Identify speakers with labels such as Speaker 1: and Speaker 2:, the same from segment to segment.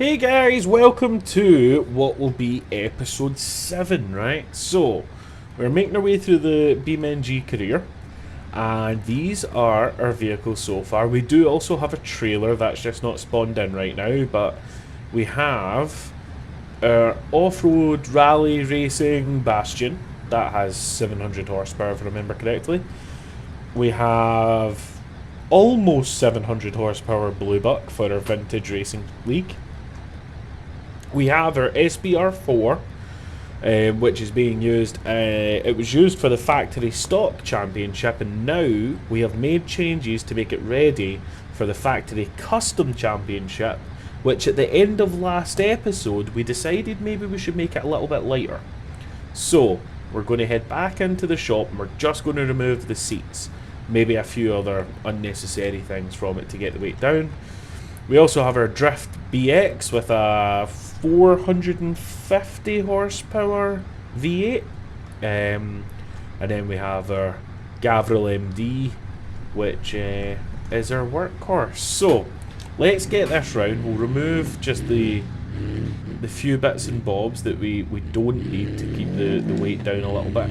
Speaker 1: Hey guys, welcome to what will be episode 7, right? So, we're making our way through the beamng career, and these are our vehicles so far. We do also have a trailer that's just not spawned in right now, but we have our off-road rally racing Bastion that has 700 horsepower if I remember correctly. We have almost 700 horsepower Blue Buck for our vintage racing league. We have our SBR4, which is being used. It was used for the factory stock championship, and now we have made changes to make it ready for the factory custom championship, which at the end of last episode we decided maybe we should make it a little bit lighter. So we're going to head back into the shop and we're just going to remove the seats, maybe a few other unnecessary things from it to get the weight down. We also have our Drift BX with a 450 horsepower V8, and then we have our Gavril MD, which is our workhorse. So let's get this round. We'll remove just the few bits and bobs that we don't need to keep the weight down a little bit.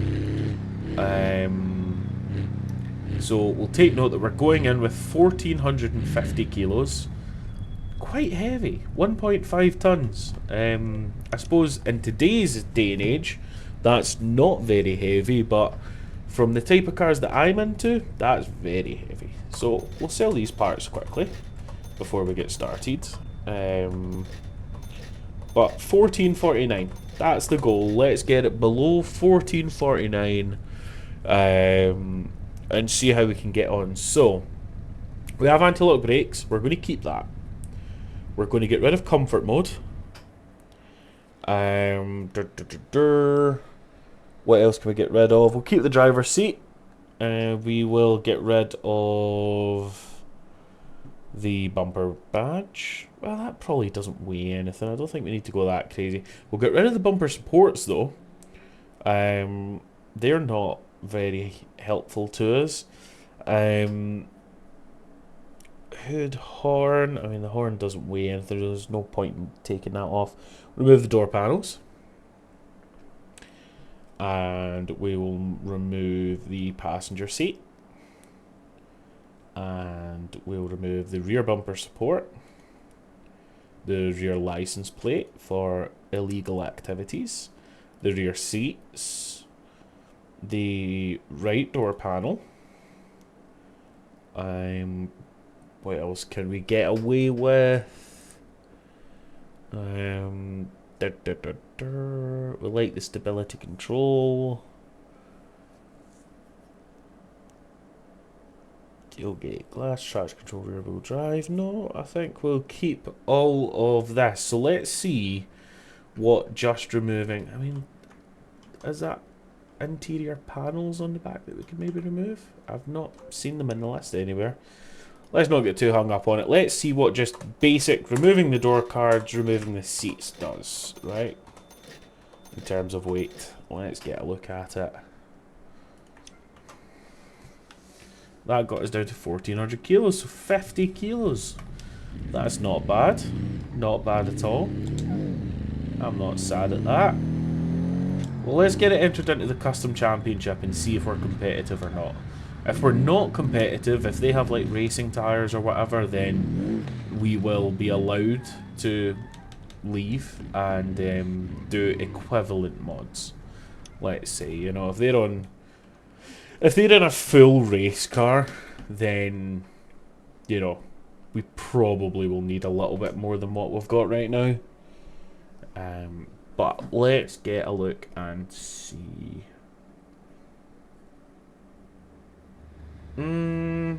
Speaker 1: So we'll take note that we're going in with 1450 kilos. Quite heavy, 1.5 tons. I suppose in today's day and age, that's not very heavy, but from the type of cars that I'm into, that's very heavy. So we'll sell these parts quickly before we get started. But 1449, that's the goal. Let's get it below 1449 and see how we can get on. So we have anti-lock brakes. We're going to keep that. We're going to get rid of comfort mode. What else can we get rid of? We'll keep the driver's seat. We will get rid of the bumper badge. Well, that probably doesn't weigh anything. I don't think we need to go that crazy. We'll get rid of the bumper supports though. They're not very helpful to us. Hood, horn. I mean, the horn doesn't weigh anything. There's no point in taking that off. Remove the door panels. And we will remove the passenger seat. And we'll remove the rear bumper support. The rear license plate for illegal activities. The rear seats. The right door panel. What else can we get away with? We like the stability control. Tailgate glass, traction control, rear wheel drive. No, I think we'll keep all of this. So let's see what just removing. I mean, is that interior panels on the back that we can maybe remove? I've not seen them in the list anywhere. Let's not get too hung up on it. Let's see what just basic removing the door cards, removing the seats does, right? In terms of weight. Let's get a look at it. That got us down to 1400 kilos, so 50 kilos. That's not bad. Not bad at all. I'm not sad at that. Well, let's get it entered into the custom championship and see if we're competitive or not. If we're not competitive, if they have like racing tires or whatever, then we will be allowed to leave and do equivalent mods. Let's say, you know, if they're in a full race car, then, you know, we probably will need a little bit more than what we've got right now. But let's get a look and see. No,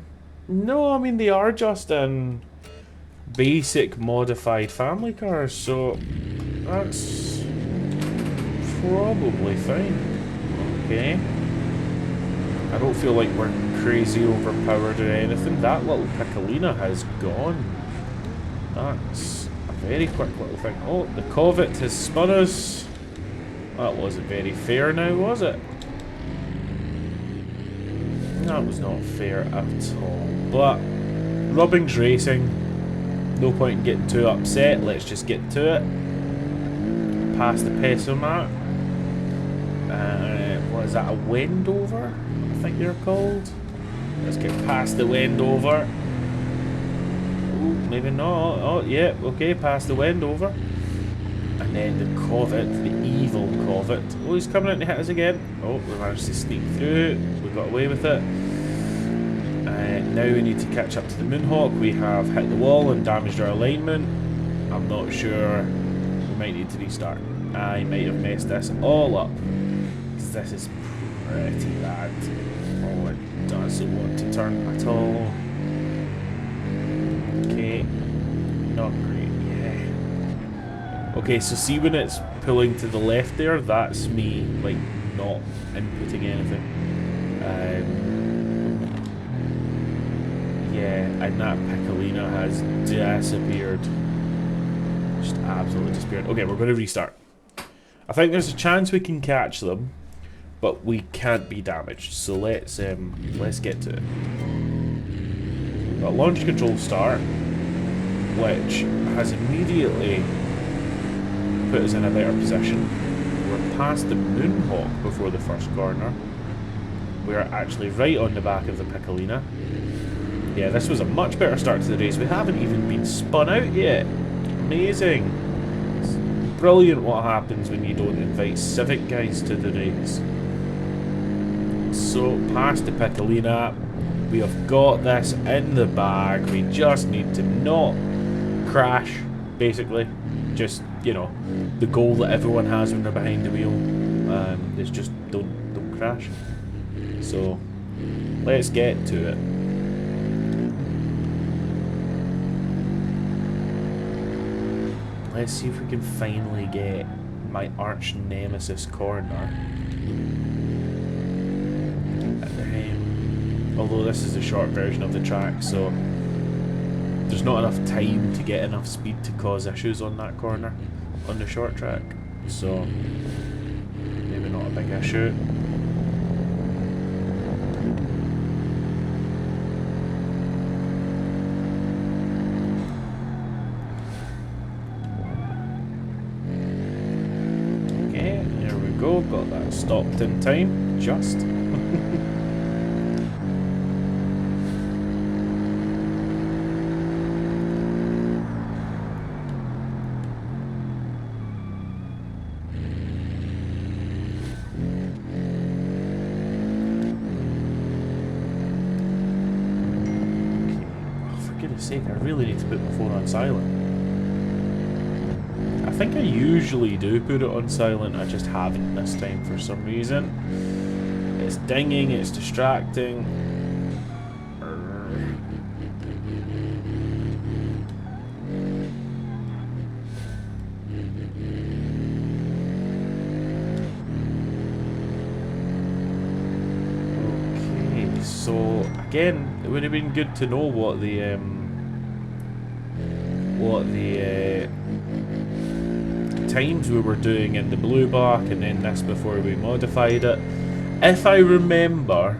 Speaker 1: I mean, they are just in basic modified family cars, so that's probably fine. Okay. I don't feel like we're crazy overpowered or anything. That little Piccolina has gone. That's a very quick little thing. Oh, the Covet has spun us. That wasn't very fair now, was it? That was not fair at all. But Rubbing's racing. No point in getting too upset. Let's just get to it. Past the pesomat. What is that? A Wendover? I think they're called. Let's get past the Wendover. Ooh, maybe not. Oh, yeah. Okay, past the Wendover. And then the Covet, the evil Covet. Oh, he's coming in to hit us again. Oh, we managed to sneak through. We got away with it. Now we need to catch up to the Moonhawk. We have hit the wall and damaged our alignment. I'm not sure. We might need to restart. I might have messed this all up. Because this is pretty bad. Oh, it doesn't want to turn at all. Okay. Not great. Yeah. Okay, so see when it's pulling to the left there? That's me, like, not inputting anything. Yeah, and that Piccolina has disappeared. Just absolutely disappeared. Okay, we're going to restart. I think there's a chance we can catch them, but we can't be damaged. So let's get to it. We've got launch control start, which has immediately put us in a better position. We're past the Moonhawk before the first corner. We're actually right on the back of the Piccolina. Yeah, this was a much better start to the race. We haven't even been spun out yet. Amazing. It's brilliant what happens when you don't invite civic guys to the race. So, past the Piccolina. We have got this in the bag. We just need to not crash, basically. Just, you know, the goal that everyone has when they're behind the wheel is just don't crash. So, let's get to it. Let's see if we can finally get my arch nemesis corner. Although this is a short version of the track, so there's not enough time to get enough speed to cause issues on that corner on the short track. So maybe not a big issue. Got that stopped in time, just. Oh, for goodness sake, I really need to put my phone on silent. I think I usually do put it on silent, I just haven't this time for some reason. It's dinging, it's distracting. Okay, so again, it would have been good to know what the times we were doing in the blue bark and then this before we modified it. If I remember,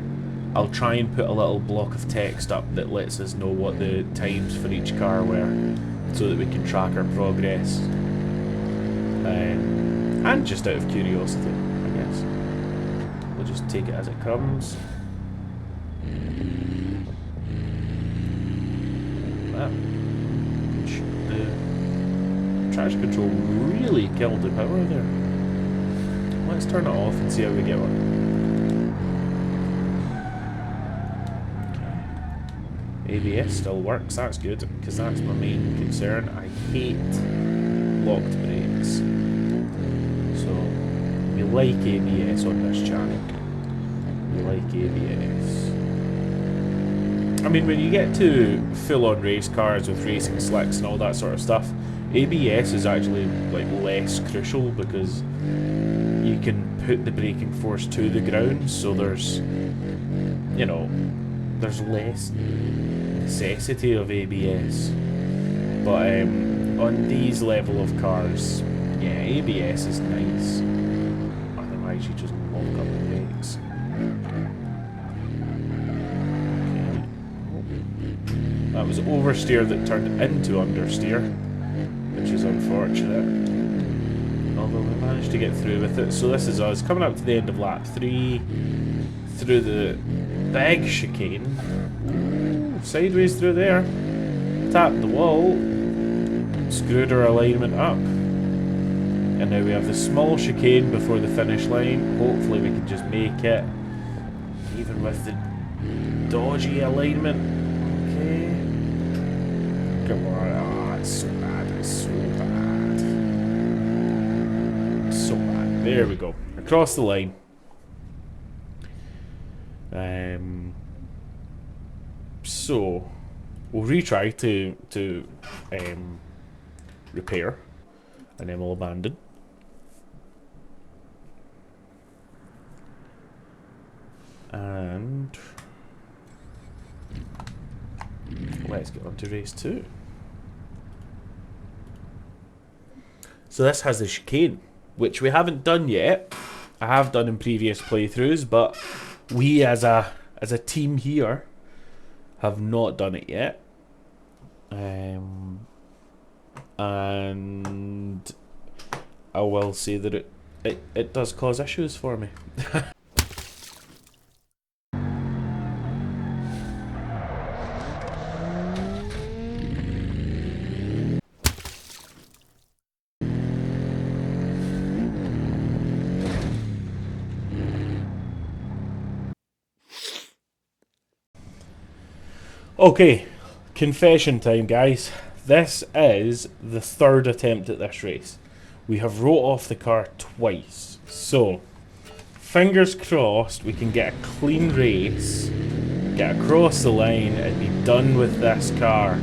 Speaker 1: I'll try and put a little block of text up that lets us know what the times for each car were so that we can track our progress. And just out of curiosity, I guess. We'll just take it as it comes. Well, traction control really killed the power there. Let's turn it off and see how we get on. Okay. ABS still works, that's good, because that's my main concern. I hate locked brakes. So, we like ABS on this channel. We like ABS. I mean, when you get to full-on race cars with racing slicks and all that sort of stuff, ABS is actually like less crucial because you can put the braking force to the ground, so there's, you know, there's less necessity of ABS. But on these level of cars, yeah, ABS is nice. Otherwise, you just lock up the brakes. That was oversteer that turned into understeer, which is unfortunate. Although we managed to get through with it. So this is us coming up to the end of lap 3 through the big chicane. Ooh, sideways through there. Tapped the wall. Screwed our alignment up. And now we have the small chicane before the finish line. Hopefully we can just make it. Even with the dodgy alignment. Okay. Come on. Oh, it's so bad. It's so bad. It's so bad. There we go. Across the line. So we'll retry to repair, and then we'll abandon. And let's get on to race 2. So this has the chicane, which we haven't done yet. I have done in previous playthroughs, but we as a team here have not done it yet. And I will say that it does cause issues for me. Okay, confession time, guys. This is the 3rd attempt at this race. We have wrote off the car twice. So, fingers crossed we can get a clean race, get across the line and be done with this car.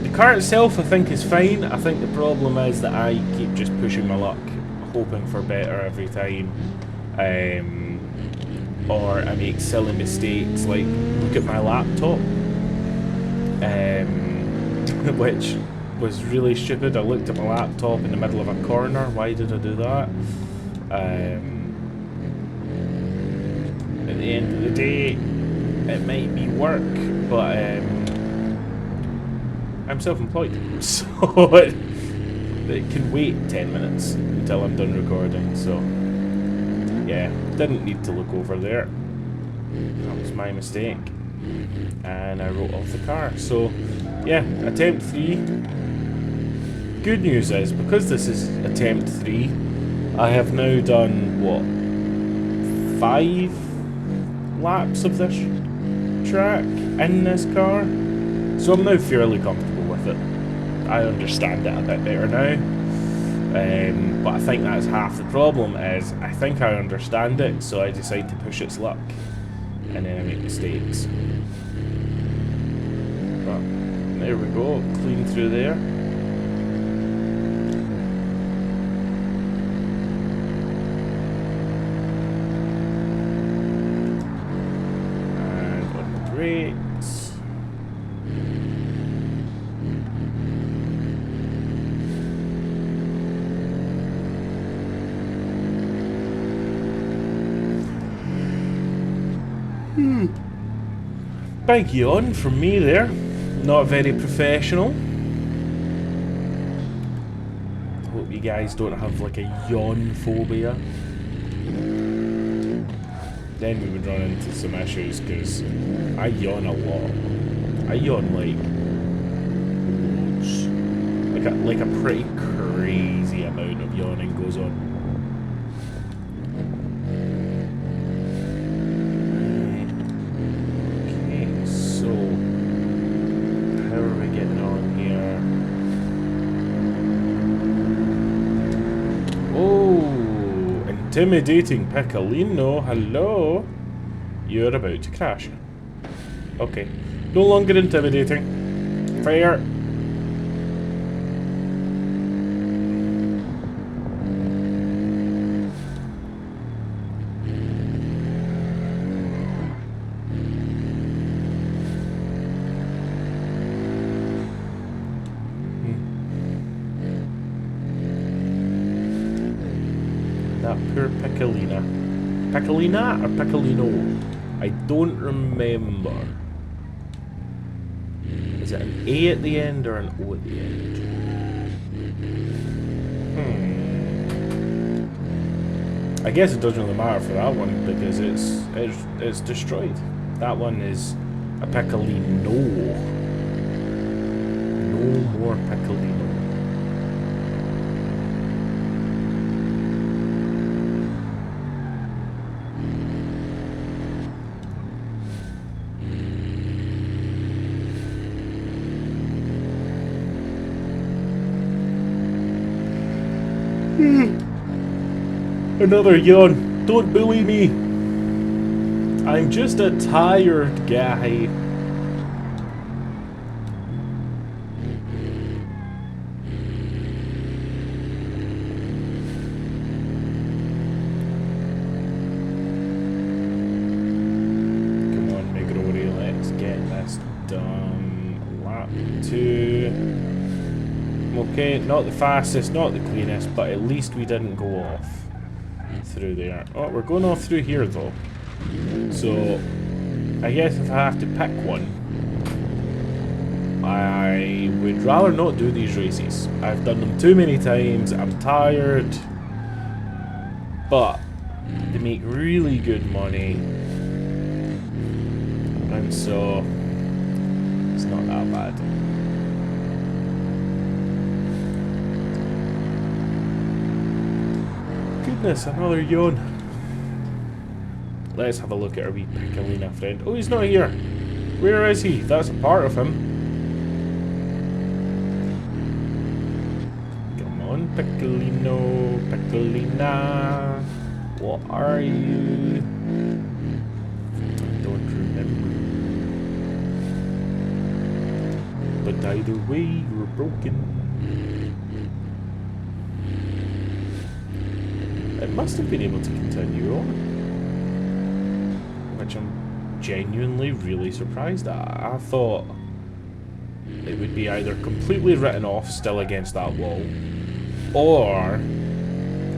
Speaker 1: The car itself I think is fine. I think the problem is that I keep just pushing my luck, hoping for better every time. Or I make silly mistakes, like look at my laptop. Which was really stupid. I looked at my laptop in the middle of a corner. Why did I do that? At the end of the day, it might be work, but I'm self-employed, so it can wait 10 minutes until I'm done recording. So yeah, didn't need to look over there. That was my mistake. And I wrote off the car. So yeah, attempt 3. Good news is, because this is attempt 3, I have now done what, 5 laps of this track in this car, so I'm now fairly comfortable with it. I understand it a bit better now, but I think that's half the problem. Is I think I understand it, so I decide to push its luck, and then I make mistakes. But there we go, clean through there. And on the brakes. Big yawn from me there. Not very professional. Hope you guys don't have like a yawn phobia. Then we would run into some issues because I yawn a lot. I yawn like a pretty crazy amount of yawning goes on. Intimidating Piccolino, hello? You're about to crash. Okay, no longer intimidating. Fair. Poor Piccolina. Piccolina or Piccolino? I don't remember. Is it an A at the end or an O at the end? I guess it doesn't really matter for that one because it's destroyed. That one is a Piccolino. No more Piccolino. Another yawn. Don't bully me. I'm just a tired guy. Come on, McGrory, let's get this done. Lap 2. Okay, not the fastest, not the cleanest, but at least we didn't go off through there. Oh, we're going off through here though. So, I guess if I have to pick one, I would rather not do these races. I've done them too many times, I'm tired, but they make really good money, and so it's not that bad. Goodness, another yawn. Let's have a look at our wee Piccolino friend. Oh, he's not here. Where is he? That's a part of him. Come on, Piccolino, Piccolina. What are you? I don't remember. But either way, you're broken. It must have been able to continue on, which I'm genuinely really surprised at. I thought it would be either completely written off still against that wall, or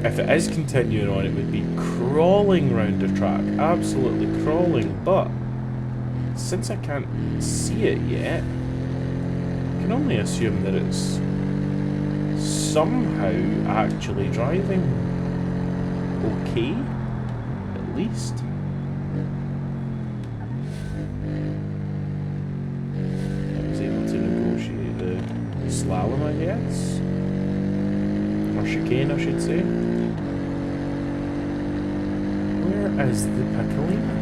Speaker 1: if it is continuing on, it would be crawling round the track, absolutely crawling. But since I can't see it yet, I can only assume that it's somehow actually driving okay, at least. I was able to negotiate the slalom, I guess, or chicane, I should say. Where is the Piccolino?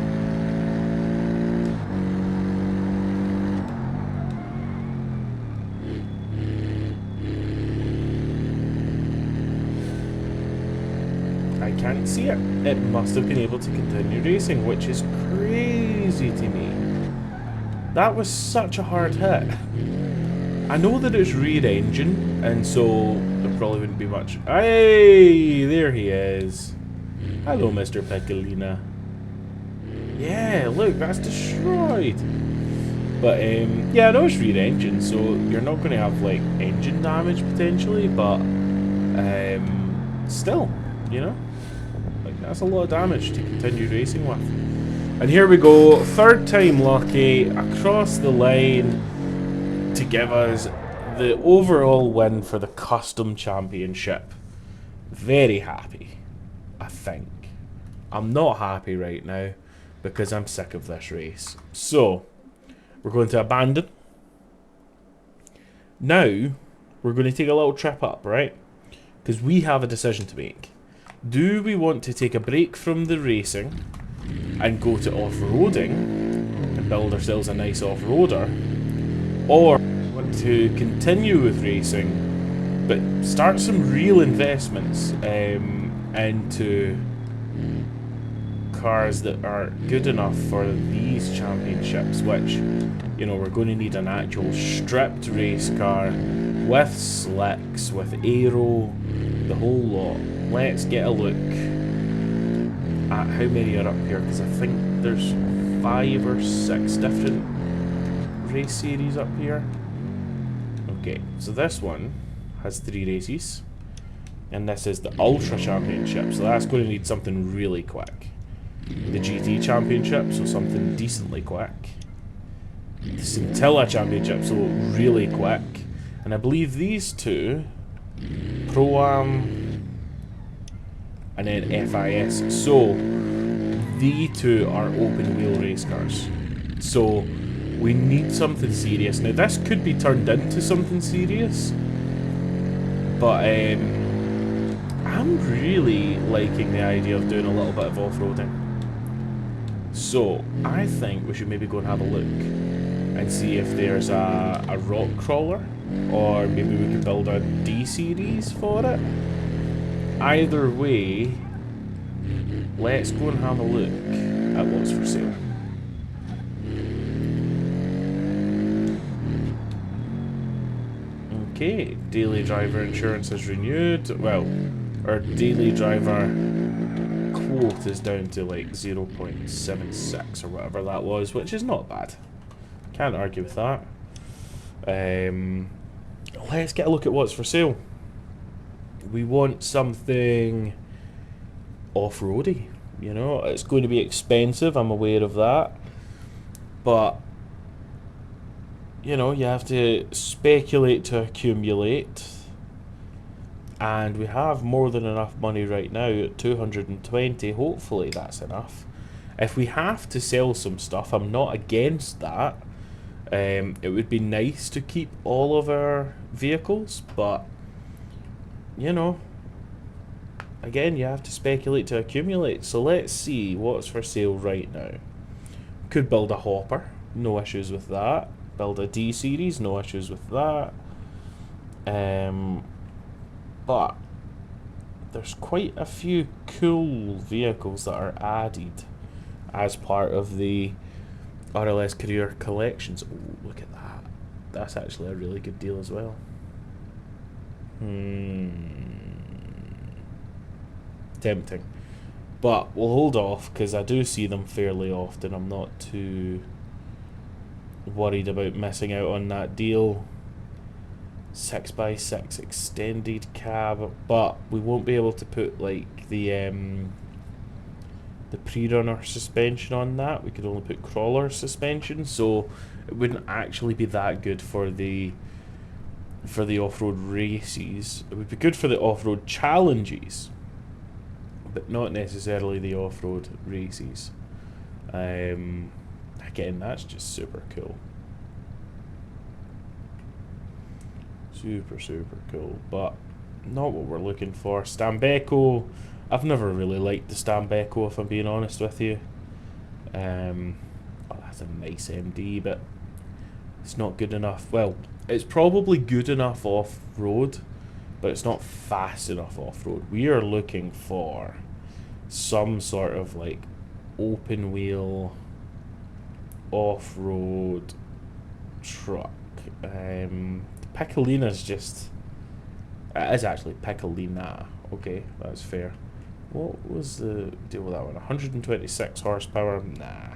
Speaker 1: I can't see it. It must have been able to continue racing, which is crazy to me. That was such a hard hit. I know that it's rear engine, and so there probably wouldn't be much. Hey, there he is. Hello, Mr. Piccolino. Yeah, look, that's destroyed. But yeah, I know it's rear engine, so you're not going to have like engine damage potentially, but still, you know. That's a lot of damage to continue racing with. And here we go, third time lucky, across the line to give us the overall win for the custom championship. Very happy, I think. I'm not happy right now because I'm sick of this race. So, we're going to abandon. Now, we're going to take a little trip up, right? Because we have a decision to make. Do we want to take a break from the racing and go to off-roading and build ourselves a nice off-roader, or want to continue with racing but start some real investments into cars that are good enough for these championships, which, you know, we're going to need an actual stripped race car with slicks, with aero, the whole lot. Let's get a look at how many are up here, because I think there's 5 or 6 different race series up here. Okay, so this one has 3 races, and this is the Ultra Championship, so that's going to need something really quick. The GT Championship, so something decently quick. the Scintilla Championships will look really quick. And I believe these two, Pro-Am and then FIS. So, the two are open wheel race cars. So, we need something serious. Now, this could be turned into something serious. But, I'm really liking the idea of doing a little bit of off-roading. So, I think we should maybe go and have a look and see if there's a rock crawler, or maybe we could build a D-series for it. Either way, let's go and have a look at what's for sale. Okay, daily driver insurance is renewed. Well, our daily driver quote is down to like 0.76 or whatever that was, which is not bad. Can't argue with that. Let's get a look at what's for sale. We want something off-roady, you know. It's going to be expensive, I'm aware of that, but you know, you have to speculate to accumulate, and we have more than enough money right now at 220. Hopefully that's enough. If we have to sell some stuff, I'm not against that. It would be nice to keep all of our vehicles, but you know, again, you have to speculate to accumulate. So let's see what's for sale right now. Could build a hopper, no issues with that. Build a D series, no issues with that. But there's quite a few cool vehicles that are added as part of the RLS Career collections. Oh, look at that. That's actually a really good deal as well. Tempting. But we'll hold off because I do see them fairly often. I'm not too worried about missing out on that deal. 6x6 extended cab, but we won't be able to put like the pre-runner suspension on that. We could only put crawler suspension, so it wouldn't actually be that good for the off-road races. It would be good for the off-road challenges, but not necessarily the off-road races. Again, that's just super cool. Super cool, but not what we're looking for. Stambeco, I've never really liked the Stambeco, if I'm being honest with you. Oh, that's a nice MD, but it's not good enough. Well, it's probably good enough off-road, but it's not fast enough off-road. We are looking for some sort of like open wheel off-road truck. Piccolina's just... It is actually Piccolina. Okay, that's fair. What was the deal with that one? 126 horsepower? Nah.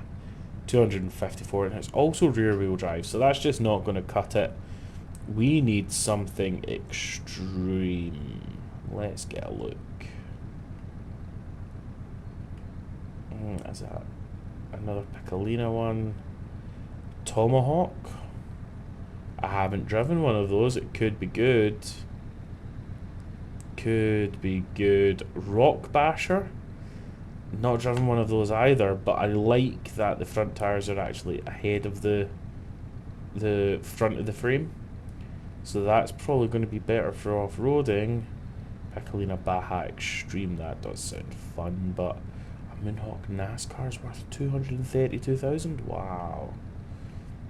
Speaker 1: 254, and it's also rear wheel drive, so that's just not going to cut it. We need something extreme. Let's get a look. Is that another Piccolina one? Tomahawk? I haven't driven one of those. It could be good. Could be good. Rock Basher? Not driven one of those either, but I like that the front tires are actually ahead of the front of the frame. So that's probably going to be better for off-roading. Piccolina Baja Extreme, that does sound fun, but a Moonhawk NASCAR's worth 232,000? Wow.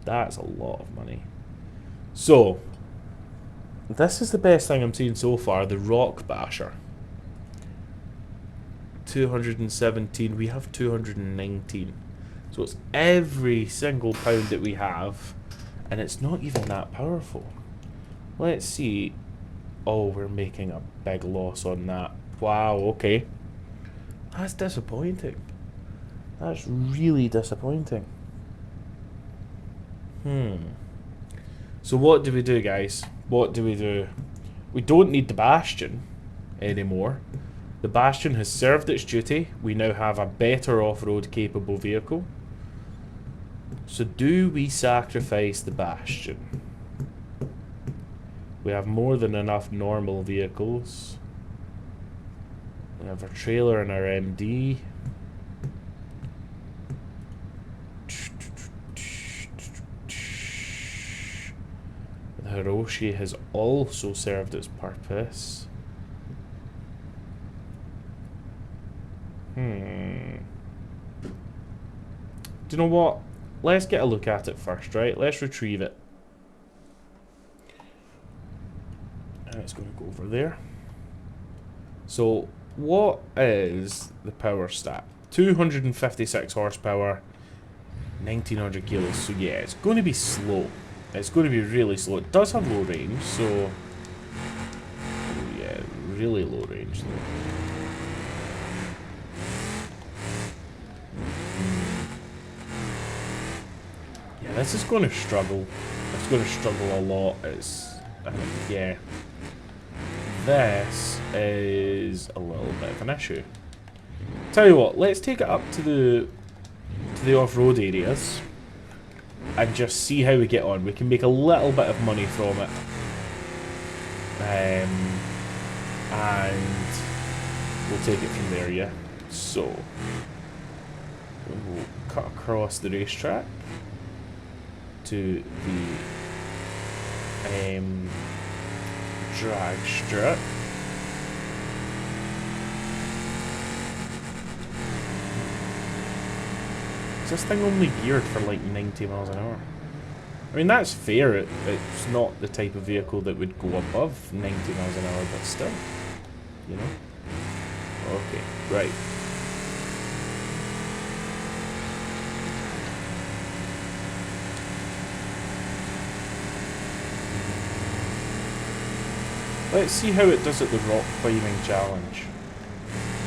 Speaker 1: That's a lot of money. So, this is the best thing I'm seeing so far, the Rock Basher. 217, we have 219. So it's every single pound that we have, and it's not even that powerful. Let's see. Oh, we're making a big loss on that. Wow, okay. That's disappointing. That's really disappointing. So what do we do, guys? What do we do? We don't need the Bastion anymore. The Bastion has served its duty. We now have a better off-road capable vehicle. So do we sacrifice the Bastion? We have more than enough normal vehicles. We have our trailer and our MD. The Hiroshi has also served its purpose. Do you know what? Let's get a look at it first, right? Let's retrieve it. And it's going to go over there. So, what is the power stat? 256 horsepower, 1900 kilos. So yeah, it's going to be slow. It's going to be really slow. It does have low range, so... Oh yeah, really low range though. Yeah, this is going to struggle. It's going to struggle a lot. It's... yeah. This is a little bit of an issue. Tell you what, let's take it up to the off-road areas and just see how we get on. We can make a little bit of money from it. And we'll take it from there, yeah. So, we'll cut across the racetrack to the drag strip. Is this thing only geared for like 90 miles an hour? I mean, that's fair. It's not the type of vehicle that would go above 90 miles an hour, but still, you know? Okay, right. Let's see how it does at the rock climbing challenge,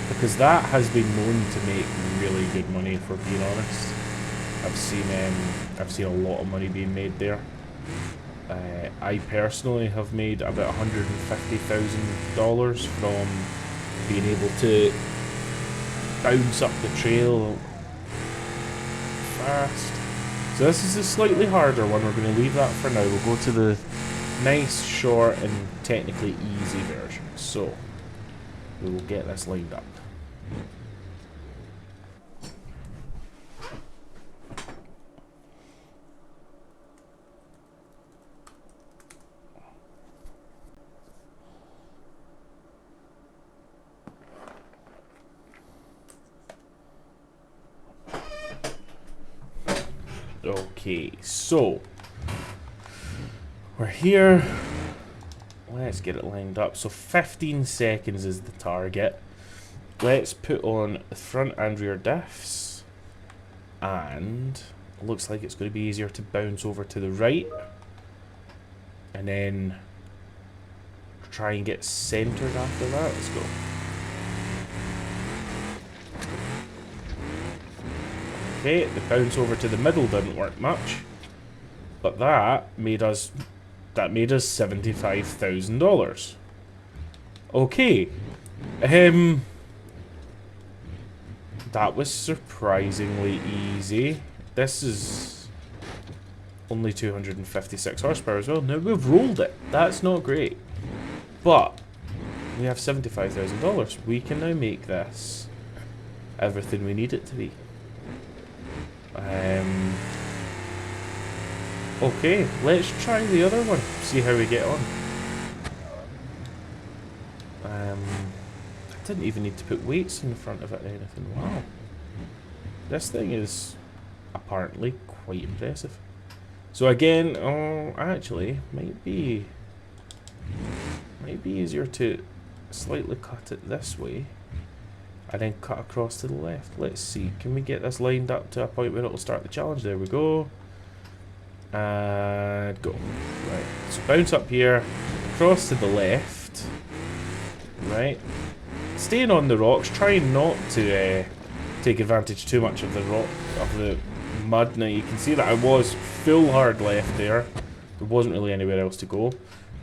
Speaker 1: because that has been known to make really good money, for being honest. I've seen a lot of money being made there. I personally have made about $150,000 from being able to bounce up the trail fast. So this is a slightly harder one. We're going to leave that for now. We'll go to the nice, short, and technically easy version. So we will get this lined up. Okay, so we're here. Let's get it lined up. So 15 seconds is the target. Let's put on the front and rear diffs. And it looks like it's going to be easier to bounce over to the right. And then try and get centered after that. Let's go. Okay, the bounce over to the middle didn't work much. But that made us $75,000. Okay. That was surprisingly easy. This is only 256 horsepower as well. Now we've rolled it. That's not great. But we have $75,000. We can now make this everything we need it to be. Okay, let's try the other one. See how we get on. I didn't even need to put weights in the front of it or anything. Wow. This thing is apparently quite impressive. So again, actually, might be easier to slightly cut it this way and then cut across to the left. Let's see, can we get this lined up to a point where it'll start the challenge? There we go. And go. Right, so bounce up here, cross to the left. Right, staying on the rocks, trying not to take advantage too much of the rock, of the mud. Now you can see that I was full hard left there. There wasn't really anywhere else to go.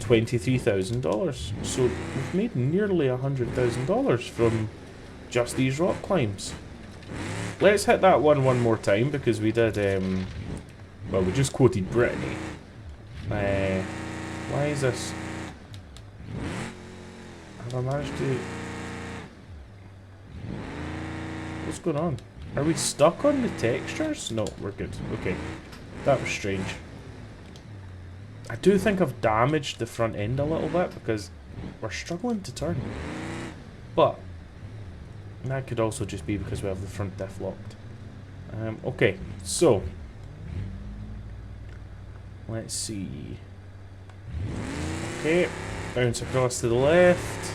Speaker 1: $23,000. So we've made nearly $100,000 from just these rock climbs. let's hit that one more time, because we did, well, we just quoted Brittany. Why is this? Have I managed to... What's going on? Are we stuck on the textures? No, we're good. Okay. That was strange. I do think I've damaged the front end a little bit because we're struggling to turn. But that could also just be because we have the front diff locked. Okay, so let's see. Okay, bounce across to the left.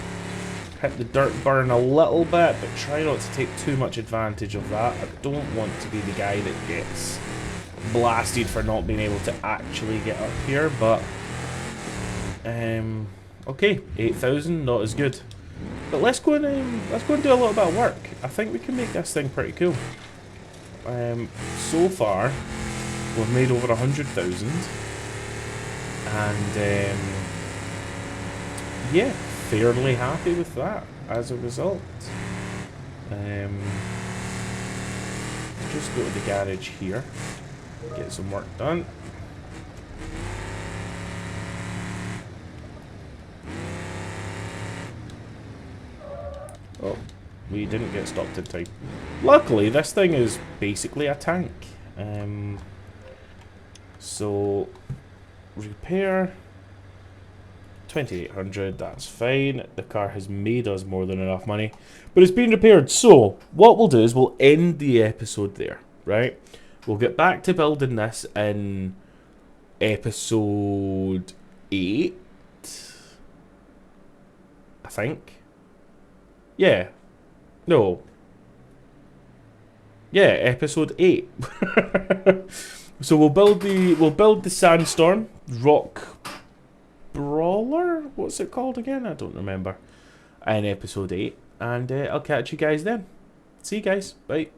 Speaker 1: Hit the dirt burn a little bit, but try not to take too much advantage of that. I don't want to be the guy that gets blasted for not being able to actually get up here, but okay, 8,000, not as good. But let's go and do a little bit of work. I think we can make this thing pretty cool. So far, we've made over 100,000, and yeah, fairly happy with that as a result. Just go to the garage here, get some work done. Oh, we didn't get stopped in time. Luckily, this thing is basically a tank. So, repair 2,800, that's fine. The car has made us more than enough money, but it's been repaired. So, what we'll do is we'll end the episode there, right? We'll get back to building this in episode 8, I think. Yeah. No. Yeah, episode 8. So we'll build the Sandstorm Rock Brawler. What's it called again? I don't remember. In episode 8, and I'll catch you guys then. See you guys. Bye.